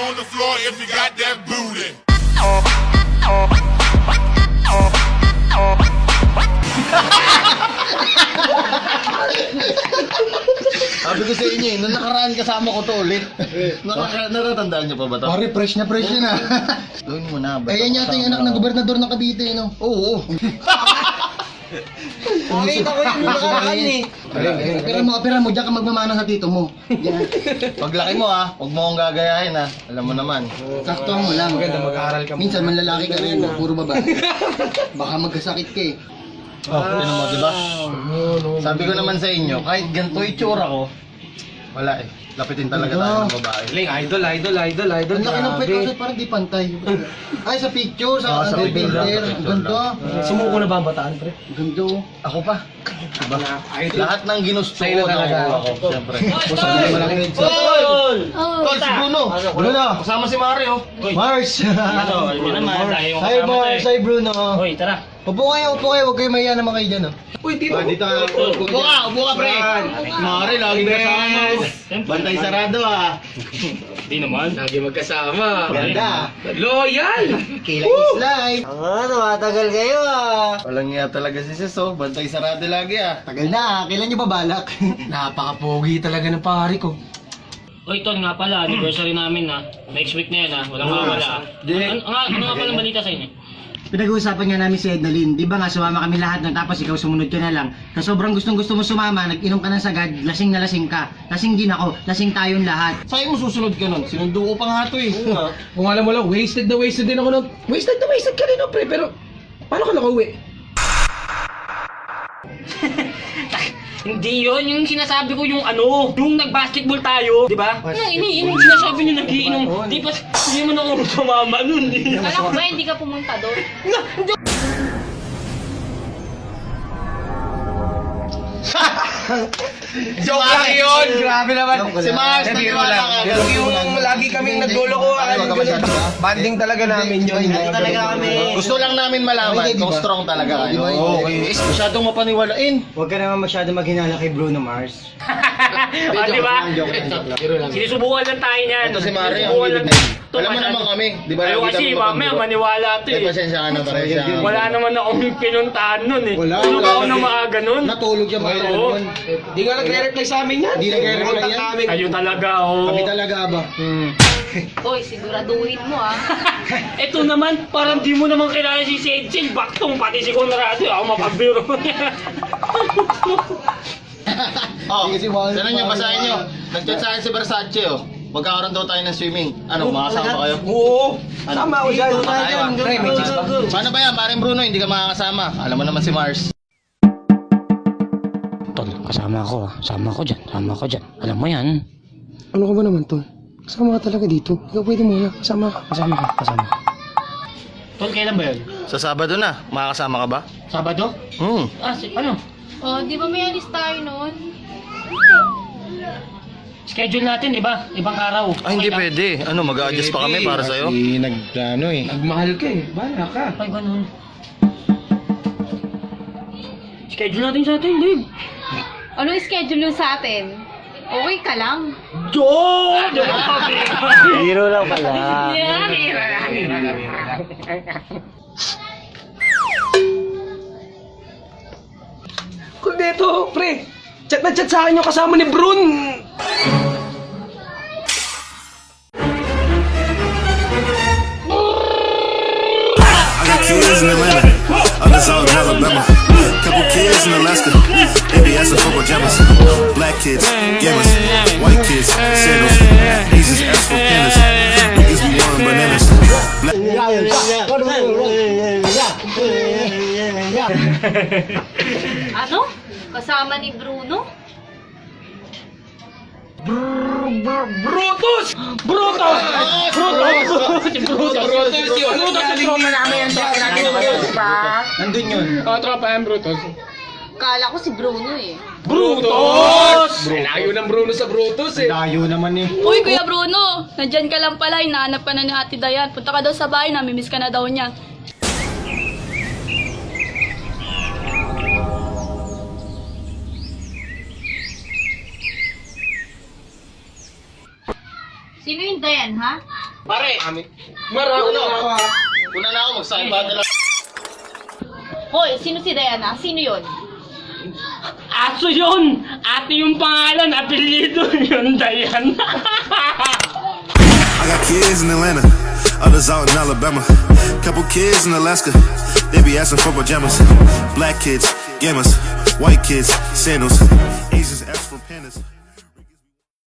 on the floor if you got that booty. Sabi ko sa inyo eh, nung nakaraan kasama ko to ulit. Natatandaan niyo pa ba to? Pare, fresh na Gawin mo na. Eh, yan yata yung anak ng gobernador ng Cavite, no? Oo. Nakita ko yung nakaraan eh. Pera mo, diyan ka magmamana sa tito mo. Yan. Paglaki mo ha, huwag mo akong gagayahin ha. Alam mo naman. Saktuhan mo lang. Maganda mag-aaral ka. Minsan manlalaki ka rin, puro babae. Baka magkasakit ka eh. Tignan mo, diba? Sabi ko naman sa inyo, kahit ganito itsura ko, wala eh. Lapitin talaga tayo ng babae. Ling, idol. Ang laki ng pet kasi parang di pantay. Ay, sa picture, sa sa filter. picture lang, sa Ang picture ganda. Sumuko na ba ang bataan, pre? Ang ganda. Ako pa. Diba? Lahat ng ginusto Sa'yo ko, na talaga. nakuha ko, siyempre. Tol! Tol, si Bruno! Bruno! Kasama si Mario. Mars! Yun naman, tayo yung Hi kasama Mars! to Hi Bruno! Hoy, tara. Upo kayo. Huwag kayo mahiya naman kayo dyan, oh. Uy, dito. Dito Upo ka, pre! Mari, lagi kasama. Bantay sarado ah. Di naman. Lagi magkasama. Ganda! Loyal! Kilay is life! Tumatagal kayo ah. Walang iya talaga si Sis, oh. Bantay sarado lagi ah. Tagal na, kailan nyo ba balak? Napaka-pogi talaga ng pare ko. Hoy, Ton, nga pala, anniversary namin ha. Next week na yan ha. Walang mawala. Ano nga pala balita sa inyo? Pinag-uusapan nga namin si Ednaline, di ba nga sumama kami lahat ng tapos ikaw sumunod ka na lang. Sa sobrang gustong gusto mo sumama, nag-inom ka ng sagad, lasing na lasing ka. Lasing din ako, lasing tayong lahat. Sa'yo mo susunod ka nun. Sinundo ko pa nga to eh. Kung alam mo lang, wasted din ako nun. Wasted ka rin, pre. Pero, paano ka nakauwi? Hindi yun, yung sinasabi ko yung ano, yung nag-basketball tayo, di ba? Yung sinasabi nyo nagiinom, di ba? Hindi mo na ako sumama nun eh. Alam ko ba hindi ka pumunta doon? Joke lang yun! Grabe naman. Si Mars, Biro lang. Yung lagi kaming naglolokohan. Banding talaga namin yun. talaga kami. Gusto lang namin malaman kung strong talaga kayo. Okay. Masyadong mapaniwalain. Huwag ka naman masyado maghinala kay Bruno Mars. Ah, di ba? Sinusubukan lang tayo niyan. Ito si Mario, Sinusubukan ang lang. ibig na. Alam mo naman kami, di ba? Ayaw lagi kasi, kami mamaya mapagbiro. maniwala to Eh, eh. pasensya ka na, pasensya ka. Wala naman akong pinuntahan nun eh. Wala, Tulog wala. ako na maaga nun. Natulog siya mga Oo. yun. Di nga nagre-reply sa amin yan. Di nagre-reply Contact yan. namin. Kayo talaga, oh. Kami talaga ba? Hoy, siguraduhin mo ah. Ito naman, parang di mo naman kilala si Sedsin. Baktong, pati si Conrado. Ako mapagbiro. Oh, Hindi kasi wala- tanong nyo, basahin nyo. Nag-chat sa akin si Versace, oh. Magkakaroon daw tayo ng swimming. Ano, makakasama kayo? Oo. Ano? Sama ako dyan. Sama tayo, ah. Pre, may chicks ba? Paano ba yan, Maring Bruno? Hindi ka makakasama. Alam mo naman si Mars. Tol, kasama ako. Sama ko dyan. Alam mo yan. Ano ka ba naman, Tol? Kasama ka talaga dito. Ikaw pwede muna. Kasama ka. Tol, kailan ba yun? Sa Sabado na, makakasama ka ba? Sabado? Ah, ano? Oh, di ba may alis tayo noon? Schedule natin, iba. Ibang araw. Ay, hindi Okay lang. pwede. Ano, mag-a-adjust pa kami para sa'yo? Nagmahal ka eh. Bahala ka. Ay, ganun. Schedule natin sa atin, babe. Ano yung schedule yun sa atin? Okay ka lang? John! Hero lang pala. Kung dito, pre. Chat na chat sa akin yung kasama ni Brun. I got kids in Atlanta, others all in Alabama. Couple kids in Alaska, they be asking for pajamas. Black kids, gamers. White kids, sandals. Asians ask for pandas. Niggas be wanting bananas. Ano? Kasama ni Bruno? Brutus! Brutus! Nandun yun. Kala ko si Bruno eh. Brutus! Layo ng Bruno sa Brutus eh. Layo naman eh. Uy, Kuya Bruno! Nandyan ka lang pala, hinahanap ka na ni Ate Dayan. Punta ka daw sa bahay, namimiss ka na daw niya. Sino yung Dayan, ha? Pare! Marami na ako ha. Una na ako, mag-sign battle. Hoy, sino si Diana? Sino yun? Aso yun! Ate yung pangalan, apelyido yun, Dayan. I got kids in Atlanta, others out in Alabama. Couple kids in Alaska, they be asking for pajamas. Black kids, gamers. White kids, sandals. Asians ask for pandas.